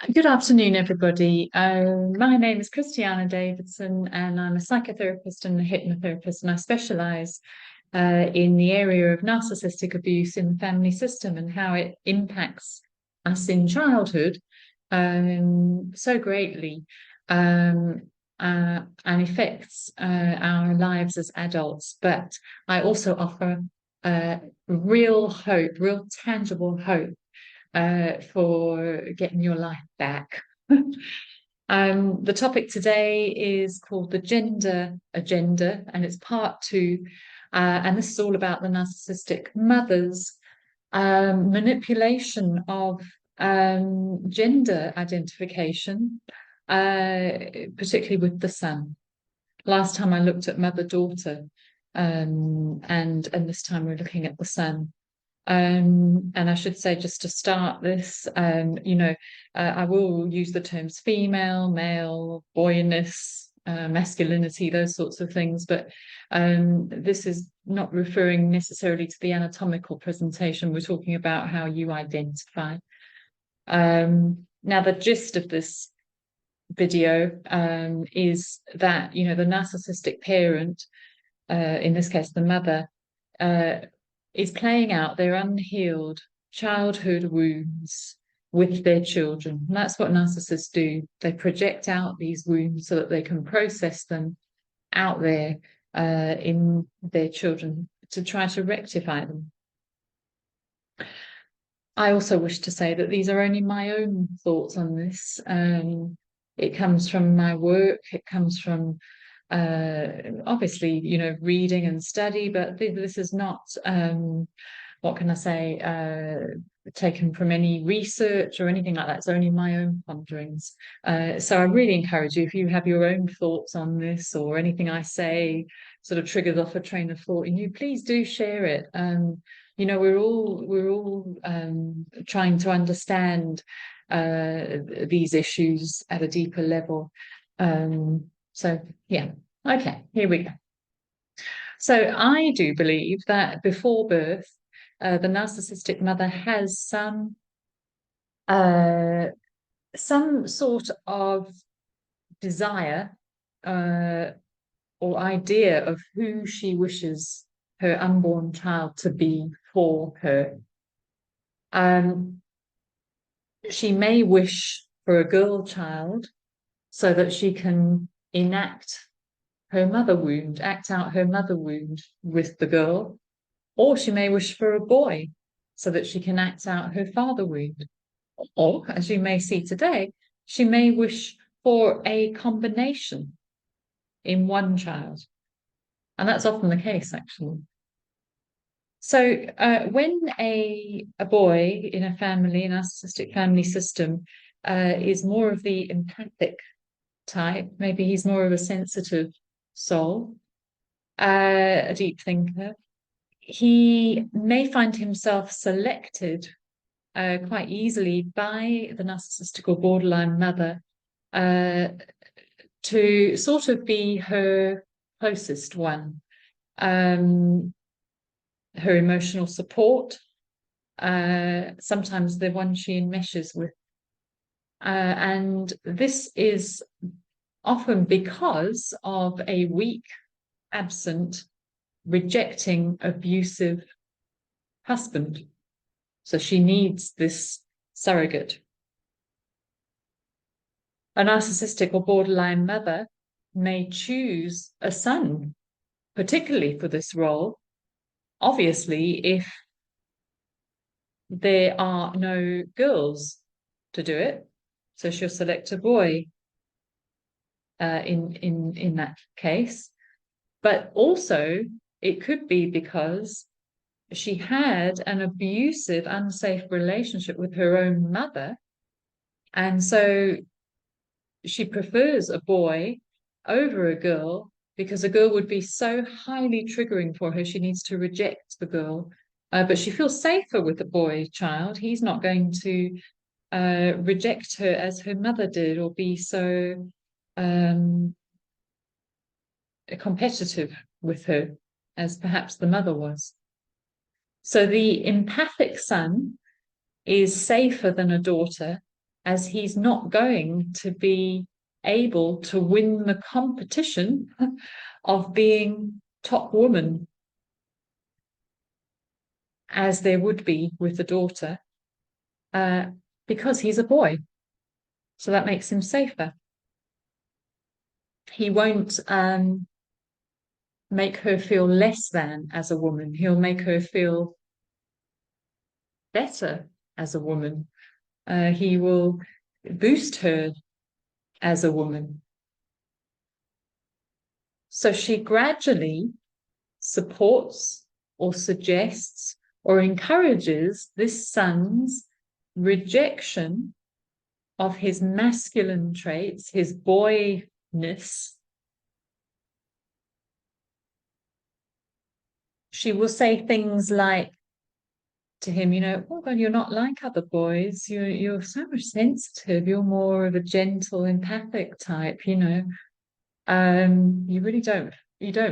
Good afternoon, everybody. My name is Christiana Davidson, and I'm a psychotherapist and a hypnotherapist, and I specialize in the area of narcissistic abuse in the family system and how it impacts us in childhood so greatly um, and affects our lives as adults. But I also offer real hope, real tangible hope for getting your life back. The topic today is called the gender agenda, and it's part two. And this is all about the narcissistic mother's manipulation of gender identification, particularly with the son. Last time I looked at mother-daughter, and this time we're looking at the son. And I should say, just to start this, I will use the terms female, male, boyness, masculinity, those sorts of things, but this is not referring necessarily to the anatomical presentation. We're talking about how you identify. Now, the gist of this video is that, the narcissistic parent, in this case, the mother, is playing out their unhealed childhood wounds with their children. And that's what narcissists do. They project out these wounds so that they can process them out there in their children to try to rectify them. I also wish to say that these are only my own thoughts on this. It comes from my work, it comes from obviously, reading and study, but this is not, what can I say, taken from any research or anything like that. It's only my own ponderings. So I really encourage you, if you have your own thoughts on this or anything I say sort of triggers off a train of thought in you, please do share it. We're all trying to understand these issues at a deeper level. So, yeah, okay, here we go. So I do believe that before birth, the narcissistic mother has some sort of desire or idea of who she wishes her unborn child to be for her. She may wish for a girl child so that she can act out her mother wound with the girl, or she may wish for a boy so that she can act out her father wound. Or, as you may see today, she may wish for a combination in one child. And that's often the case, actually. So when a boy in a family, a narcissistic family system, is more of the empathic type, maybe he's more of a sensitive soul, a deep thinker, he may find himself selected quite easily by the narcissistic or borderline mother to sort of be her closest one, her emotional support, sometimes the one she enmeshes with. And this is often because of a weak, absent, rejecting, abusive husband. So she needs this surrogate. A narcissistic or borderline mother may choose a son, particularly for this role. Obviously, if there are no girls to do it, so she'll select a boy in that case. But also, it could be because she had an abusive, unsafe relationship with her own mother, and so she prefers a boy over a girl because a girl would be so highly triggering for her, she needs to reject the girl. But she feels safer with a boy child. He's not going to reject her as her mother did or be so competitive with her as perhaps the mother was. So the empathic son is safer than a daughter as he's not going to be able to win the competition of being top woman, as there would be with the daughter, because he's a boy. So that makes him safer. He won't make her feel less than as a woman. He'll make her feel better as a woman. He will boost her as a woman. So she gradually supports or suggests or encourages this son's rejection of his masculine traits, his boyness. She will say things like to him, oh God, you're not like other boys. You're so much sensitive. You're more of a gentle, empathic type, You really don't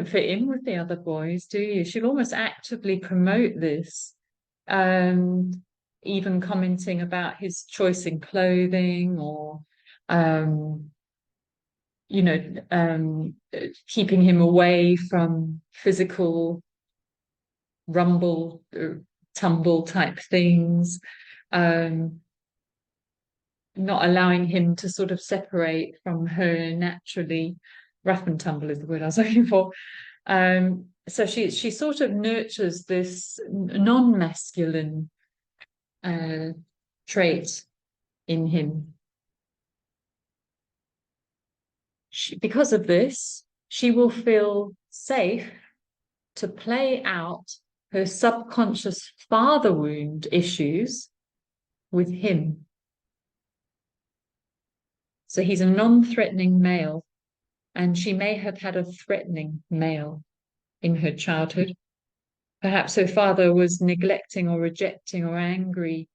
fit in with the other boys, do you? She'll almost actively promote this, even commenting about his choice in clothing or keeping him away from physical rumble, tumble type things, not allowing him to sort of separate from her naturally. Rough and tumble is the word I was looking for. So she sort of nurtures this non-masculine trait in him. Because of this, she will feel safe to play out her subconscious father wound issues with him. So he's a non-threatening male, and she may have had a threatening male in her childhood. Perhaps her father was neglecting or rejecting or angry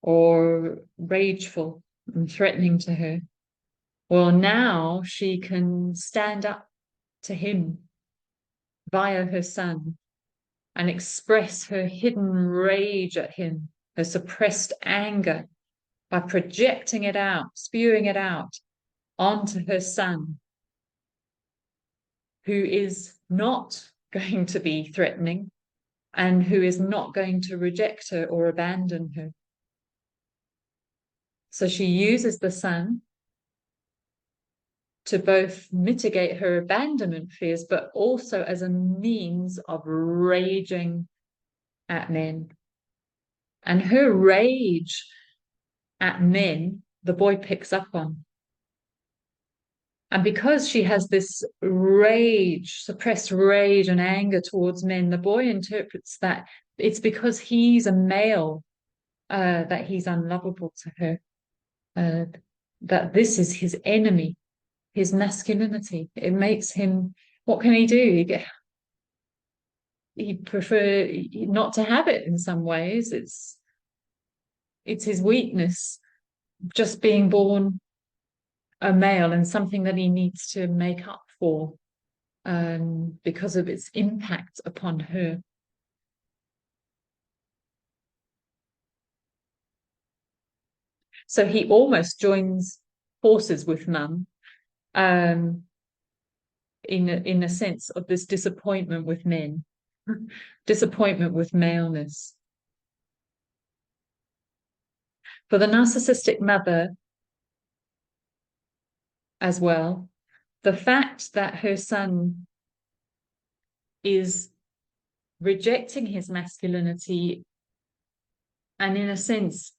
or rageful and threatening to her. Well, now she can stand up to him via her son and express her hidden rage at him, her suppressed anger, by projecting it out, spewing it out onto her son, who is not going to be threatening and who is not going to reject her or abandon her. So she uses the son to both mitigate her abandonment fears, but also as a means of raging at men. And her rage at men, the boy picks up on. And because she has this rage, suppressed rage and anger towards men, the boy interprets that it's because he's a male that he's unlovable to her, that this is his enemy, his masculinity. It makes him, what can he do? He'd prefer not to have it in some ways. It's his weakness, just being born a male, and something that he needs to make up for because of its impact upon her. So he almost joins forces with mum in a sense of this disappointment with men, disappointment with maleness. For the narcissistic mother as well, the fact that her son is rejecting his masculinity and in a sense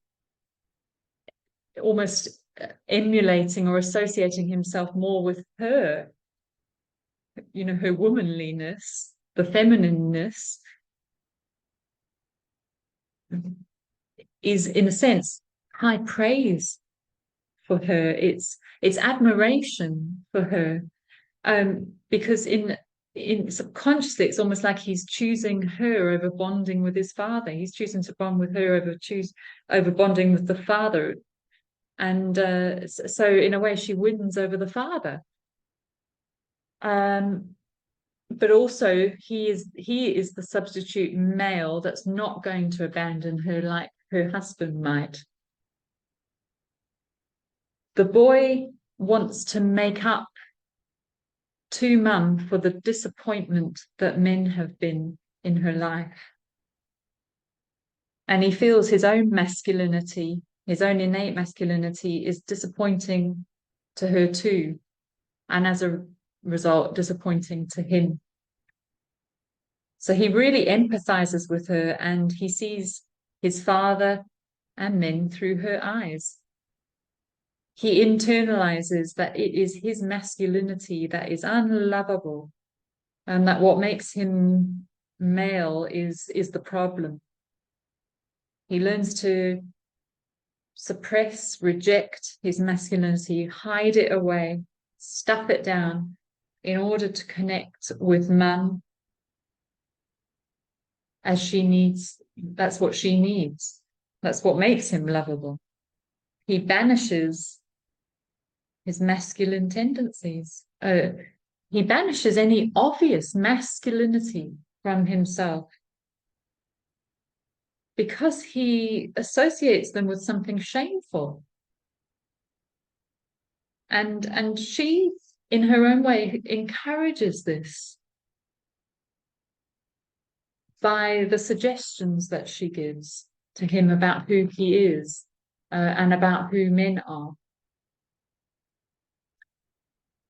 almost emulating or associating himself more with her, her womanliness, the feminineness, is in a sense high praise for her. It's admiration for her, because in subconsciously it's almost like he's choosing her over bonding with his father. He's choosing to bond with her over bonding with the father, and so in a way she wins over the father. But also he is the substitute male that's not going to abandon her like her husband might. The boy wants to make up to mum for the disappointment that men have been in her life. And he feels his own masculinity, his own innate masculinity, is disappointing to her too. And as a result, disappointing to him. So he really empathizes with her, and he sees his father and men through her eyes. He internalizes that it is his masculinity that is unlovable, and that what makes him male is the problem. He learns to suppress, reject his masculinity, hide it away, stuff it down in order to connect with mum as she needs. That's what she needs. That's what makes him lovable. He banishes his masculine tendencies. He banishes any obvious masculinity from himself because he associates them with something shameful. And she, in her own way, encourages this by the suggestions that she gives to him about who he is and about who men are.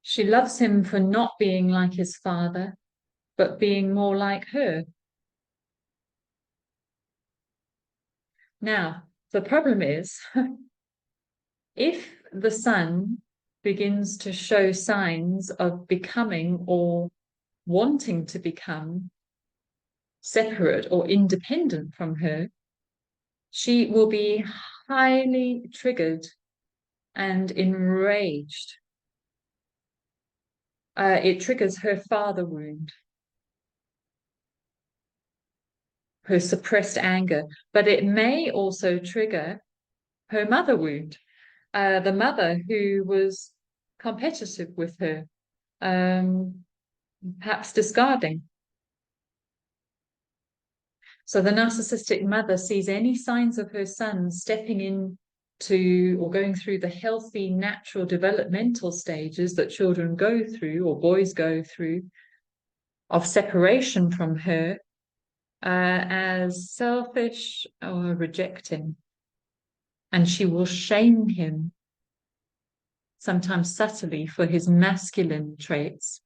She loves him for not being like his father, but being more like her. Now, the problem is, if the son begins to show signs of becoming or wanting to become separate or independent from her, she will be highly triggered and enraged. It triggers her father wound, her suppressed anger, but it may also trigger her mother wound, the mother who was competitive with her, perhaps discarding. So the narcissistic mother sees any signs of her son stepping into or going through the healthy, natural developmental stages that children go through or boys go through of separation from her as selfish or rejecting. And she will shame him, sometimes subtly, for his masculine traits.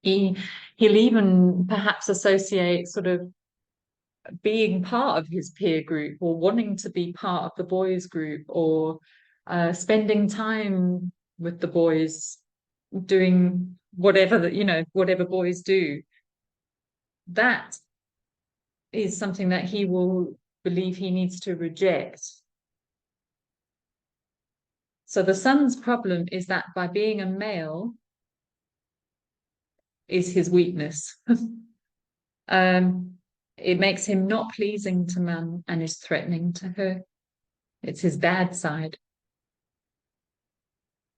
He'll even perhaps associate sort of being part of his peer group or wanting to be part of the boys group or spending time with the boys doing whatever whatever boys do. That is something that he will believe he needs to reject. So the son's problem is that by being a male is his weakness. It makes him not pleasing to mum and is threatening to her. It's his bad side.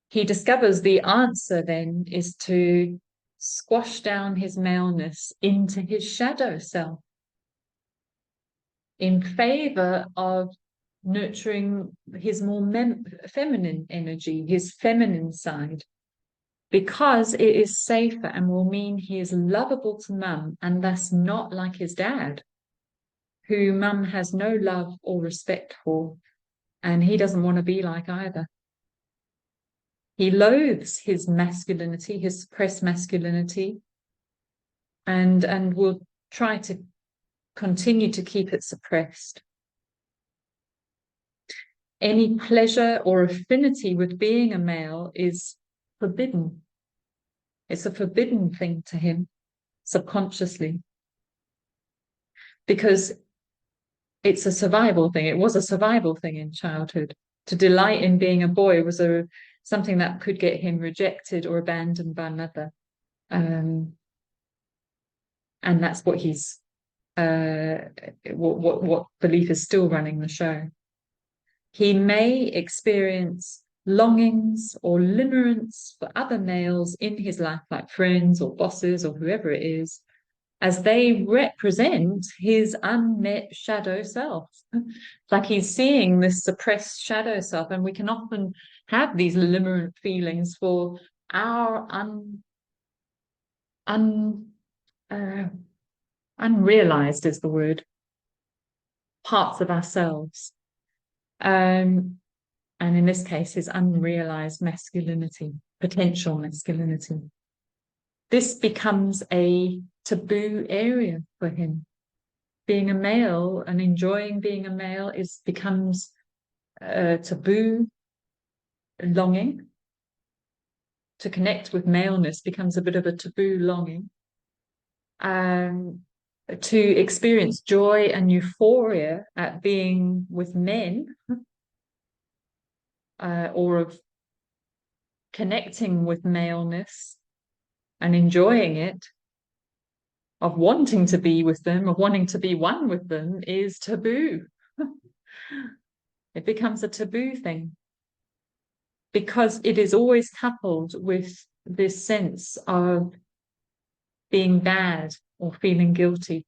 He discovers the answer then is to squash down his maleness into his shadow self in favor of nurturing his more feminine energy, his feminine side, because it is safer and will mean he is lovable to mum and thus not like his dad, who mum has no love or respect for, and he doesn't want to be like either. He loathes his masculinity, his suppressed masculinity, and will try to continue to keep it suppressed. Any pleasure or affinity with being a male is forbidden. It's a forbidden thing to him, subconsciously, because it's a survival thing. It was a survival thing in childhood. To delight in being a boy was something that could get him rejected or abandoned by mother. And that's what he's what belief is still running the show. He may experience longings or limerence for other males in his life, like friends or bosses or whoever it is, as they represent his unmet shadow self. Like he's seeing this suppressed shadow self, and we can often have these limerent feelings for our uh, unrealized is the word, parts of ourselves. And in this case, his unrealized masculinity, potential masculinity. This becomes a taboo area for him. Being a male and enjoying being a male becomes a taboo longing. To connect with maleness becomes a bit of a taboo longing. To experience joy and euphoria at being with men, or of connecting with maleness and enjoying it, of wanting to be with them, of wanting to be one with them, is taboo. It becomes a taboo thing because it is always coupled with this sense of being bad or feeling guilty,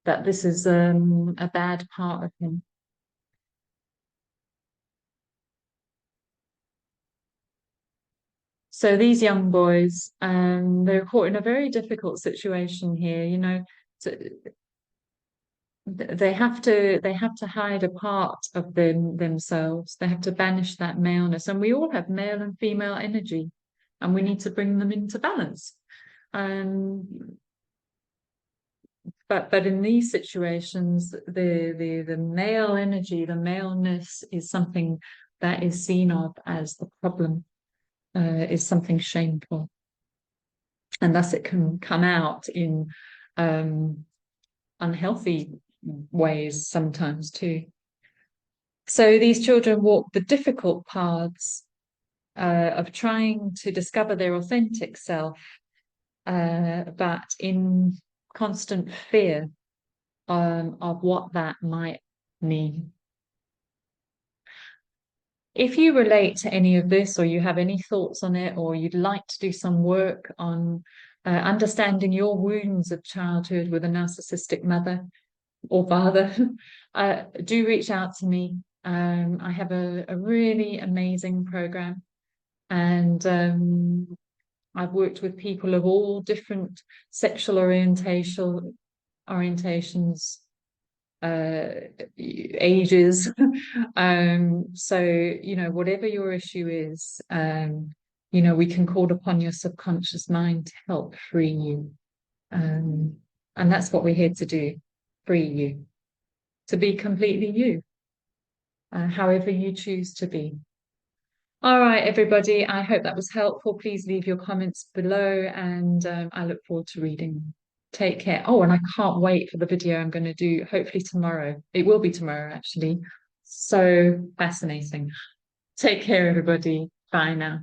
that this is a bad part of him. So these young boys, they're caught in a very difficult situation here. You know, they have to hide a part of themselves. They have to banish that maleness, and we all have male and female energy, and we need to bring them into balance. But in these situations, the male energy, the maleness, is something that is seen of as the problem, is something shameful, and thus it can come out in unhealthy ways sometimes too. So these children walk the difficult paths of trying to discover their authentic self, but in constant fear of what that might mean. If you relate to any of this, or you have any thoughts on it, or you'd like to do some work on understanding your wounds of childhood with a narcissistic mother or father, do reach out to me. I have a really amazing program, and I've worked with people of all different sexual orientations, ages. So, you know, whatever your issue is, you know, we can call upon your subconscious mind to help free you. And that's what we're here to do, free you, to be completely you, however you choose to be. All right, everybody, I hope that was helpful. Please leave your comments below, and I look forward to reading them. Take care. Oh, and I can't wait for the video I'm going to do, hopefully tomorrow. It will be tomorrow, actually. So fascinating. Take care, everybody. Bye now.